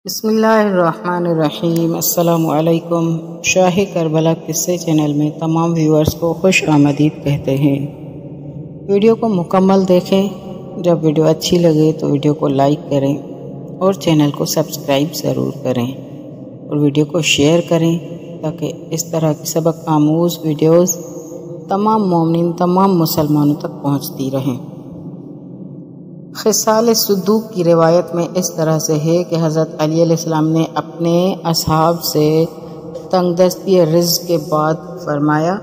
بسم اللہ الرحمن الرحیم۔ السلام علیکم۔ شاہ کربلا قصے چینل میں تمام ویورز کو خوش آمدید کہتے ہیں۔ ویڈیو کو مکمل دیکھیں۔ جب ویڈیو اچھی لگے تو ویڈیو کو لائک کریں اور چینل کو سبسکرائب ضرور کریں اور ویڈیو کو شیئر کریں تاکہ اس طرح کی سبق آموز ویڈیوز تمام مومنین تمام مسلمانوں تک پہنچتی رہیں۔ خصال صدوق کی روایت میں اس طرح سے ہے کہ حضرت علی علیہ السلام نے اپنے اصحاب سے تنگ دستی رزق کے بعد فرمایا،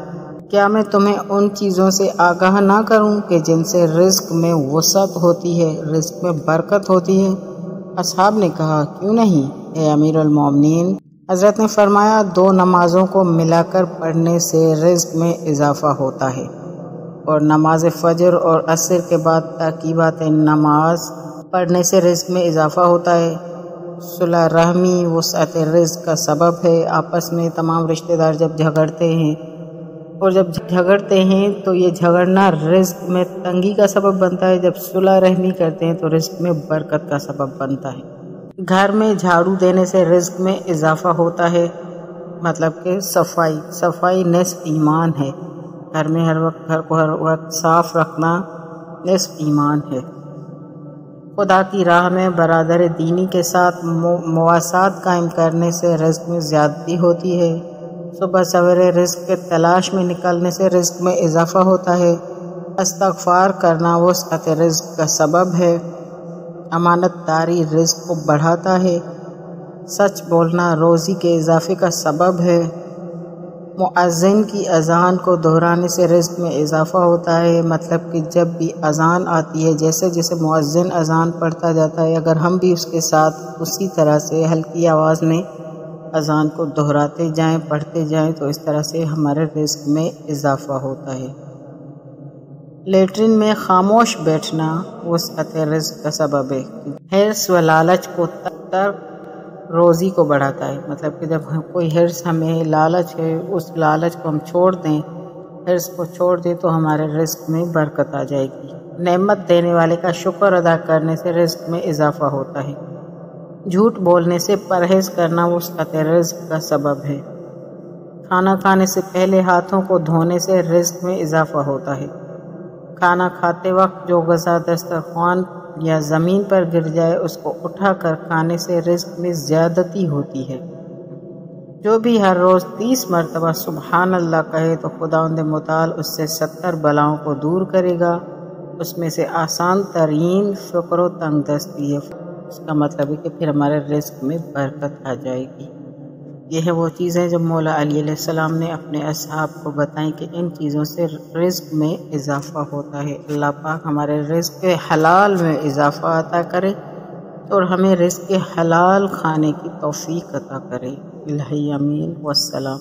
کیا میں تمہیں ان چیزوں سے آگاہ نہ کروں کہ جن سے رزق میں وسعت ہوتی ہے، رزق میں برکت ہوتی ہے؟ اصحاب نے کہا، کیوں نہیں اے امیر المومنین؟ حضرت نے فرمایا، 2 نمازوں کو ملا کر پڑھنے سے رزق میں اضافہ ہوتا ہے، اور نماز فجر اور عصر کے بعد تاکیبات نماز پڑھنے سے رزق میں اضافہ ہوتا ہے۔ صلہ رحمی وسعت رزق کا سبب ہے۔ آپس میں تمام رشتہ دار جب جھگڑتے ہیں اور جب جھگڑتے ہیں تو یہ جھگڑنا رزق میں تنگی کا سبب بنتا ہے، جب صلہ رحمی کرتے ہیں تو رزق میں برکت کا سبب بنتا ہے۔ گھر میں جھاڑو دینے سے رزق میں اضافہ ہوتا ہے، مطلب کہ صفائی نصف ایمان ہے۔ گھر میں گھر کو ہر وقت صاف رکھنا نصف ایمان ہے۔ خدا کی راہ میں برادر دینی کے ساتھ مواسات قائم کرنے سے رزق میں زیادتی ہوتی ہے۔ صبح سویرے رزق کے تلاش میں نکلنے سے رزق میں اضافہ ہوتا ہے۔ استغفار کرنا وسعت رزق کا سبب ہے۔ امانت داری رزق کو بڑھاتا ہے۔ سچ بولنا روزی کے اضافے کا سبب ہے۔ مؤذن کی اذان کو دہرانے سے رزق میں اضافہ ہوتا ہے، مطلب کہ جب بھی اذان آتی ہے، جیسے جیسے مؤذن اذان پڑھتا جاتا ہے، اگر ہم بھی اس کے ساتھ اسی طرح سے ہلکی آواز میں اذان کو دہراتے جائیں، پڑھتے جائیں، تو اس طرح سے ہمارے رزق میں اضافہ ہوتا ہے۔ لیٹرین میں خاموش بیٹھنا وسعت رزق کا سبب ہے۔ حرص و لالچ کو ترک روزی کو بڑھاتا ہے، مطلب کہ جب کوئی حرص ہمیں لالچ ہے، اس لالچ کو ہم چھوڑ دیں، حرص کو چھوڑ دیں تو ہمارے رزق میں برکت آ جائے گی۔ نعمت دینے والے کا شکر ادا کرنے سے رزق میں اضافہ ہوتا ہے۔ جھوٹ بولنے سے پرہیز کرنا وسعت رزق کا سبب ہے۔ کھانا کھانے سے پہلے ہاتھوں کو دھونے سے رزق میں اضافہ ہوتا ہے۔ کھانا کھاتے وقت جو غذا دسترخوان یا زمین پر گر جائے اس کو اٹھا کر کھانے سے رزق میں زیادتی ہوتی ہے۔ جو بھی ہر روز 30 مرتبہ سبحان اللہ کہے تو خداوند متعال اس سے 70 بلاؤں کو دور کرے گا۔ اس میں سے آسان ترین فقر و تنگ دستی ہے۔ اس کا مطلب ہے کہ پھر ہمارے رزق میں برکت آ جائے گی۔ یہ ہے وہ چیزیں جو مولا علی علیہ السلام نے اپنے اصحاب کو بتائیں کہ ان چیزوں سے رزق میں اضافہ ہوتا ہے۔ اللہ پاک ہمارے رزق کے حلال میں اضافہ عطا کرے اور ہمیں رزق کے حلال کھانے کی توفیق عطا کرے۔ الہی آمین والسلام۔